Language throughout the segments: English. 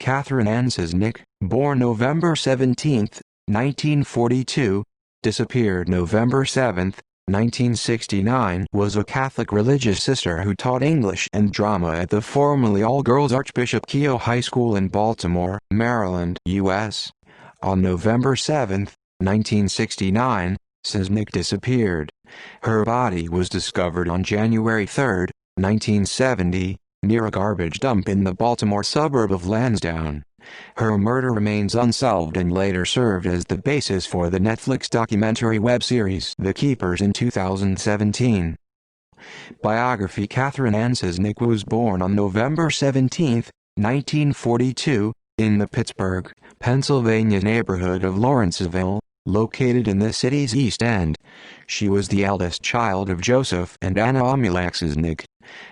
Catherine Ann Cesnik, born November 17, 1942, disappeared November 7, 1969, was a Catholic religious sister who taught English and drama at the formerly all-girls Archbishop Keough High School in Baltimore, Maryland, U.S. On November 7, 1969, Cesnik disappeared. Her body was discovered on January 3, 1970, near a garbage dump in the Baltimore suburb of Lansdowne. Her murder remains unsolved and later served as the basis for the Netflix documentary web series The Keepers in 2017. Biography. Catherine Ann Cesnik was born on November 17, 1942, in the Pittsburgh, Pennsylvania neighborhood of Lawrenceville, located in the city's East End. She was the eldest child of Joseph and Anna Cesnik.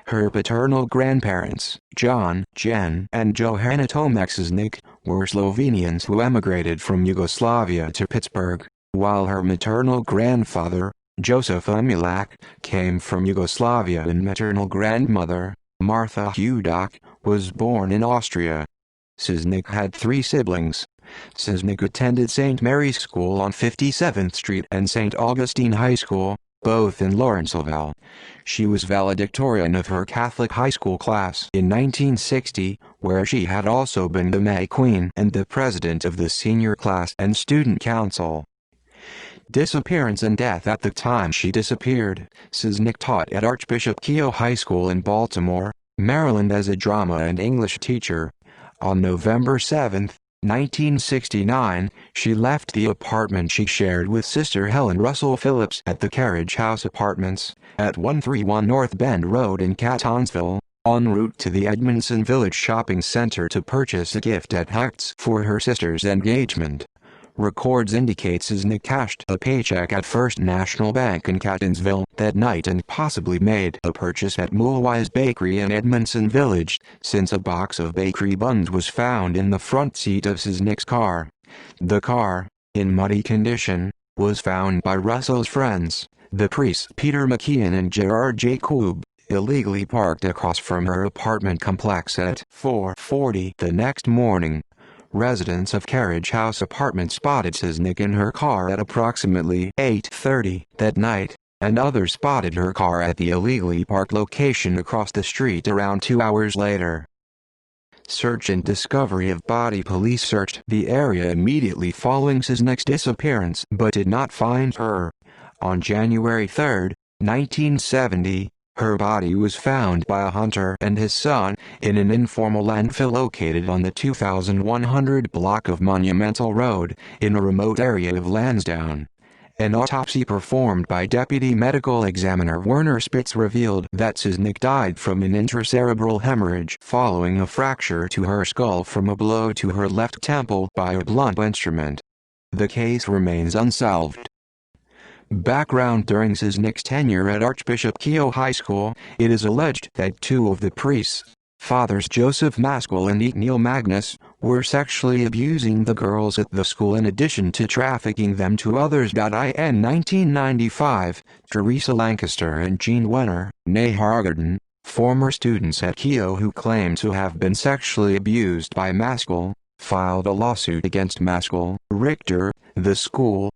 Her paternal grandparents, John, Jen, and Johanna Tomek Cesnik, were Slovenians who emigrated from Yugoslavia to Pittsburgh, while her maternal grandfather, Joseph Emilak, came from Yugoslavia, and maternal grandmother, Martha Hudak, was born in Austria. Cesnik had 3 siblings. Cesnik attended St. Mary's School on 57th Street and St. Augustine High School, both in Lawrenceville. She was valedictorian of her Catholic high school class in 1960, where she had also been the May Queen and the president of the senior class and student council. Disappearance and death. At the time she disappeared, Cesnik taught at Archbishop Keough High School in Baltimore, Maryland as a drama and English teacher. On November 7, 1969, she left the apartment she shared with sister Helen Russell Phillips at the Carriage House Apartments, at 131 North Bend Road in Catonsville, en route to the Edmondson Village Shopping Center to purchase a gift at Hecht's for her sister's engagement. Records indicate Cesnik cashed a paycheck at First National Bank in Catonsville that night and possibly made a purchase at Mulwise Bakery in Edmondson Village, since a box of bakery buns was found in the front seat of Cesnik's car. The car, in muddy condition, was found by Russell's friends, the priests Peter McKeon and Gerard Jacob, illegally parked across from her apartment complex at 4:40 the next morning. Residents of Carriage House Apartments spotted Cesnik in her car at approximately 8:30 that night, and others spotted her car at the illegally parked location across the street around 2 hours later. Search and discovery of body. Police searched the area immediately following Cesnik's disappearance but did not find her. On January 3, 1970, her body was found by a hunter and his son in an informal landfill located on the 2100 block of Monumental Road, in a remote area of Lansdowne. An autopsy performed by Deputy Medical Examiner Werner Spitz revealed that Cesnik died from an intracerebral hemorrhage following a fracture to her skull from a blow to her left temple by a blunt instrument. The case remains unsolved. Background. During Cesnik's tenure at Archbishop Keough High School, it is alleged that 2 of the priests, Fathers Joseph Maskell and Neil Magnus, were sexually abusing the girls at the school in addition to trafficking them to others. In 1995, Teresa Lancaster and Jean Wenner, née Hargarden, former students at Keough who claimed to have been sexually abused by Maskell, filed a lawsuit against Maskell, Richter, the school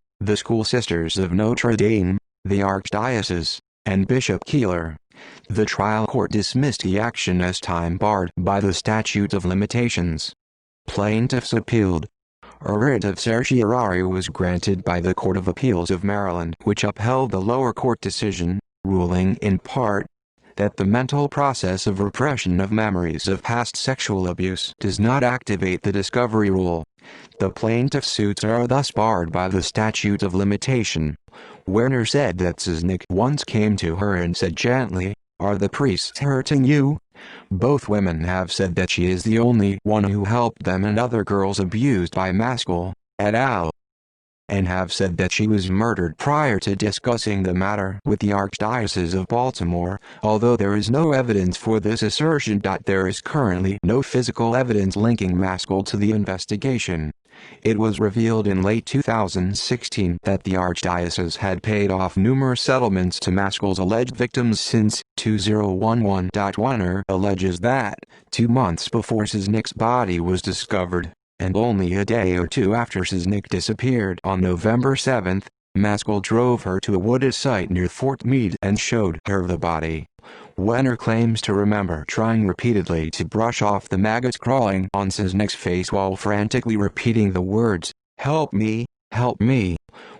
Sisters of Notre Dame, the Archdiocese, and Bishop Keeler. The trial court dismissed the action as time-barred by the statute of limitations. Plaintiffs appealed. A writ of certiorari was granted by the Court of Appeals of Maryland, which upheld the lower court decision, ruling in part that the mental process of repression of memories of past sexual abuse does not activate the discovery rule. The plaintiff's suits are thus barred by the statute of limitation. Werner said that Cesnik once came to her and said gently, "Are the priests hurting you?" Both women have said that she is the only one who helped them and other girls abused by Maskell, et al. and have said that she was murdered prior to discussing the matter with the Archdiocese of Baltimore, although there is no evidence for this assertion. There is currently no physical evidence linking Maskell to the investigation. It was revealed in late 2016 that the Archdiocese had paid off numerous settlements to Maskell's alleged victims since 2011. Wenner alleges that, 2 months before Cesnik's body was discovered, and only a day or two after Cesnik disappeared on November 7, Maskell drove her to a wooded site near Fort Meade and showed her the body. Wenner claims to remember trying repeatedly to brush off the maggots crawling on Cesnik's face while frantically repeating the words, "Help me, help me."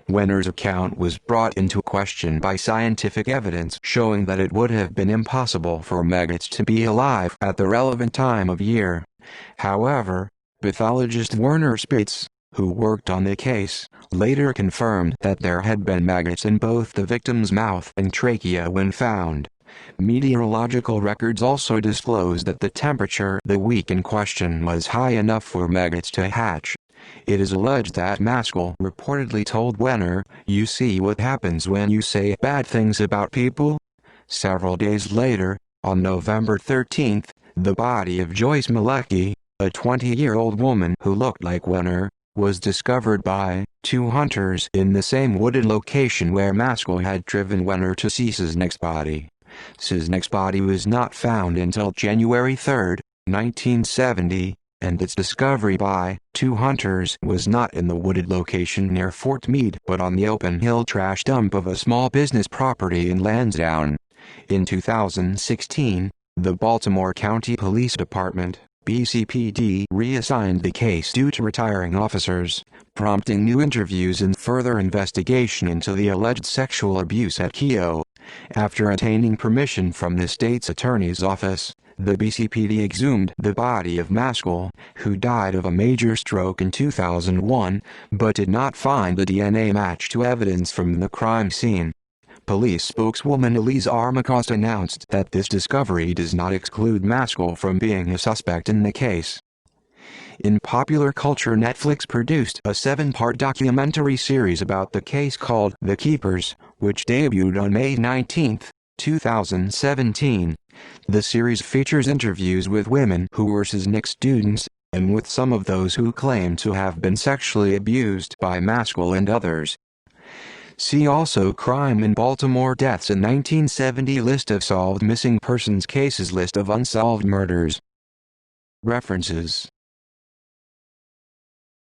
Wenner's account was brought into question by scientific evidence showing that it would have been impossible for maggots to be alive at the relevant time of year. However, pathologist Werner Spitz, who worked on the case, later confirmed that there had been maggots in both the victim's mouth and trachea when found. Meteorological records also disclosed that the temperature the week in question was high enough for maggots to hatch. It is alleged that Maskell reportedly told Wenner, "You see what happens when you say bad things about people?" Several days later, on November 13, the body of Joyce Malecki, a 20-year-old woman who looked like Wenner, was discovered by 2 hunters in the same wooded location where Maskell had driven Wenner to see Cesnik's body. Cesnik's body was not found until January 3, 1970, and its discovery by 2 hunters was not in the wooded location near Fort Meade but on the open hill trash dump of a small business property in Lansdowne. In 2016, the Baltimore County Police Department, BCPD, reassigned the case due to retiring officers, prompting new interviews and further investigation into the alleged sexual abuse at Keogh. After attaining permission from the state's attorney's office, the BCPD exhumed the body of Maskell, who died of a major stroke in 2001, but did not find a DNA match to evidence from the crime scene. Police spokeswoman Elise Armacost announced that this discovery does not exclude Maskell from being a suspect in the case. In popular culture, Netflix produced a 7-part documentary series about the case called The Keepers, which debuted on May 19, 2017. The series features interviews with women who were Cesnik's students, and with some of those who claim to have been sexually abused by Maskell and others. See also Crime in Baltimore Deaths in 1970, List of solved missing persons cases, List of unsolved murders. References